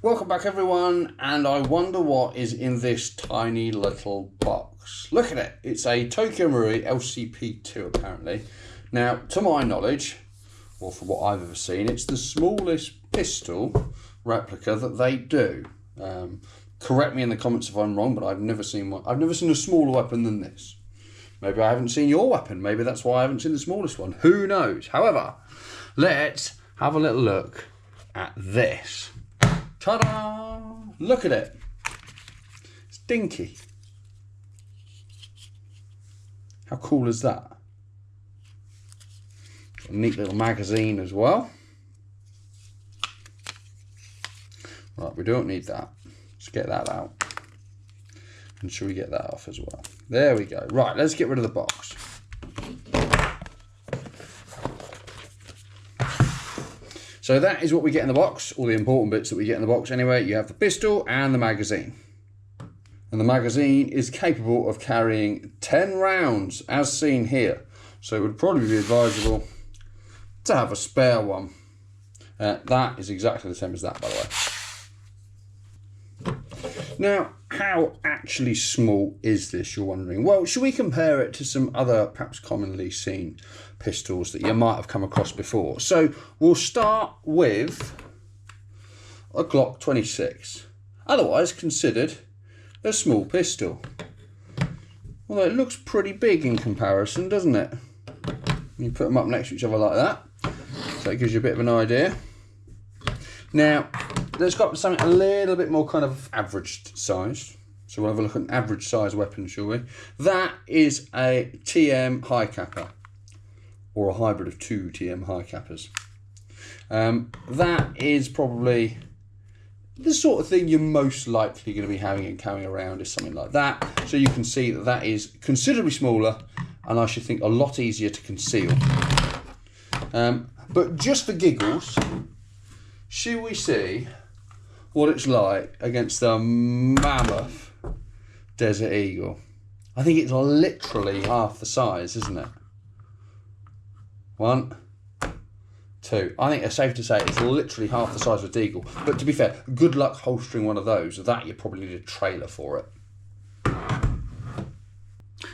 Welcome back everyone, and I wonder what is in this tiny little box. Look at it, it's a Tokyo Marui LCP2 apparently. Now, to my knowledge, or from what I've ever seen, it's the smallest pistol replica that they do. Correct me in the comments if I'm wrong, but I've never seen one. I've never seen a smaller weapon than this. Maybe I haven't seen your weapon, maybe that's why I haven't seen the smallest one. Who knows? However, let's have a little look at this. Ta-da! Look at it. It's dinky. How cool is that? Got a neat little magazine as well. Right, we don't need that. Let's get that out. And should we get that off as well? There we go. Right, let's get rid of the box. So that is what we get in the box, all the important bits that we get in the box anyway. You have the pistol and the magazine. And the magazine is capable of carrying 10 rounds, as seen here. So it would probably be advisable to have a spare one. That is exactly the same as that, by the way. Now, how actually small is this, you're wondering? Well, should we compare it to some other perhaps commonly seen pistols that you might have come across before? So we'll start with a Glock 26, otherwise considered a small pistol. Although it looks pretty big in comparison, doesn't it? You put them up next to each other like that, so it gives you a bit of an idea. Now, let's go up to something a little bit more kind of average size. So we'll have a look at an average size weapon, shall we? That is a TM high capper, or a hybrid of two TM high cappers. That is probably the sort of thing you're most likely going to be having and carrying around, is something like that. So you can see that that is considerably smaller, and I should think a lot easier to conceal. But just for giggles, should we see what it's like against the mammoth Desert Eagle? I think it's literally half the size, isn't it? 1, 2. I think it's safe to say it's literally half the size of a Deagle. But to be fair, good luck holstering one of those. That you probably need a trailer for it.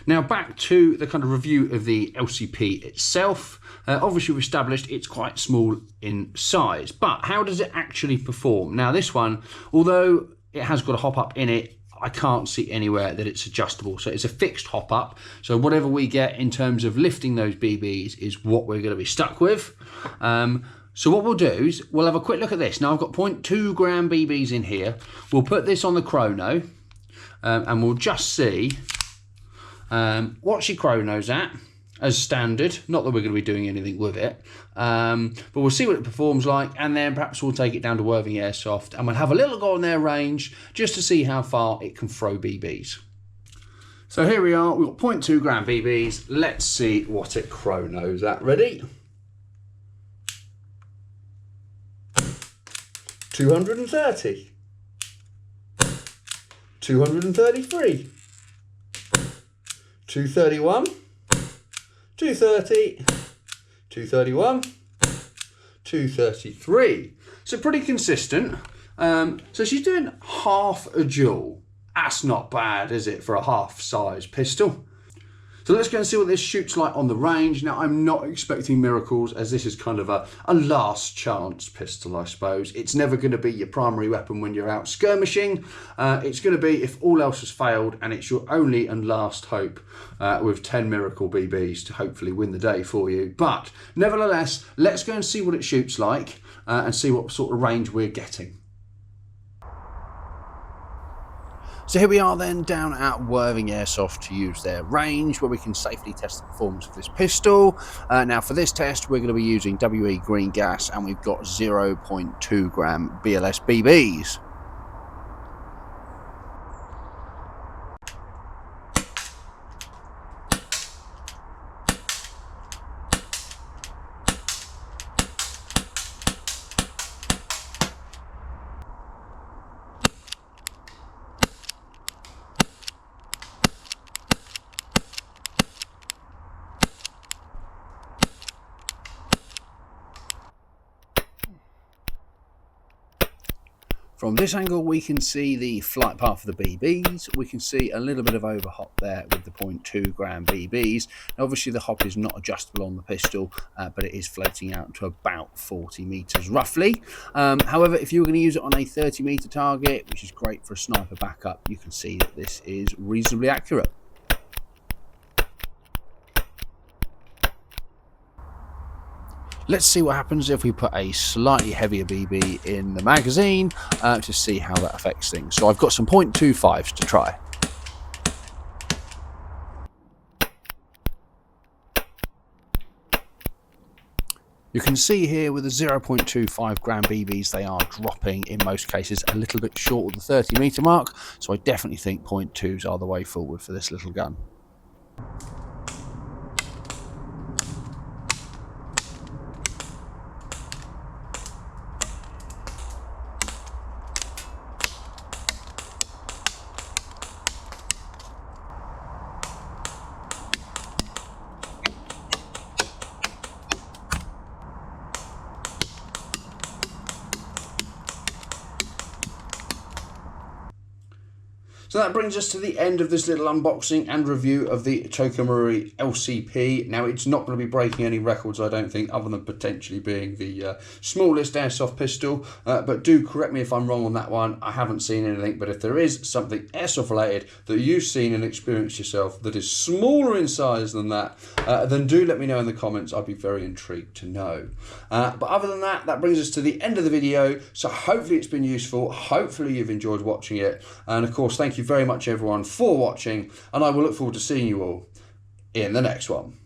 Now back to the kind of review of the LCP itself. Obviously we've established it's quite small in size, but how does it actually perform? Now this one, although it has got a hop up in it, I can't see anywhere that it's adjustable. So it's a fixed hop up. So whatever we get in terms of lifting those BBs is what we're going to be stuck with. So what we'll do is we'll have a quick look at this. Now I've got 0.2 gram BBs in here. We'll put this on the chrono and we'll just see what she chronos at as standard. Not that we're going to be doing anything with it, but we'll see what it performs like, and then perhaps we'll take it down to Worthing Airsoft and we'll have a little go on their range just to see how far it can throw BBs. So here we are, we've got 0.2 gram BBs. Let's see what it chronos at. Ready? 230, 233, 231, 230, 231, 233. So pretty consistent. So she's doing half a joule. That's not bad, is it, for a half size pistol? So let's go and see what this shoots like on the range. Now, I'm not expecting miracles, as this is kind of a last chance pistol, I suppose. It's never going to be your primary weapon when you're out skirmishing. It's going to be if all else has failed, and it's your only and last hope with 10 miracle BBs to hopefully win the day for you. But nevertheless, let's go and see what it shoots like and see what sort of range we're getting. So here we are then down at Worthing Airsoft to use their range where we can safely test the performance of this pistol. Now for this test we're going to be using WE green gas, and we've got 0.2 gram BLS BBs. From this angle, we can see the flight path of the BBs. We can see a little bit of overhop there with the 0.2 gram BBs. Now, obviously, the hop is not adjustable on the pistol, but it is floating out to about 40 meters roughly. However, if you were going to use it on a 30 meter target, which is great for a sniper backup, you can see that this is reasonably accurate. Let's see what happens if we put a slightly heavier BB in the magazine to see how that affects things. So I've got some 0.25s to try. You can see here with the 0.25 gram BBs, they are dropping in most cases a little bit short of the 30 meter mark. So I definitely think 0.2s are the way forward for this little gun. So that brings us to the end of this little unboxing and review of the Tokyo Marui LCP. Now, it's not going to be breaking any records, I don't think, other than potentially being the smallest airsoft pistol. But do correct me if I'm wrong on that one. I haven't seen anything, but if there is something airsoft related that you've seen and experienced yourself that is smaller in size than that, then do let me know in the comments. I'd be very intrigued to know. But other than that, that brings us to the end of the video. So hopefully it's been useful. Hopefully you've enjoyed watching it. And of course, thank you very much everyone for watching, and I will look forward to seeing you all in the next one.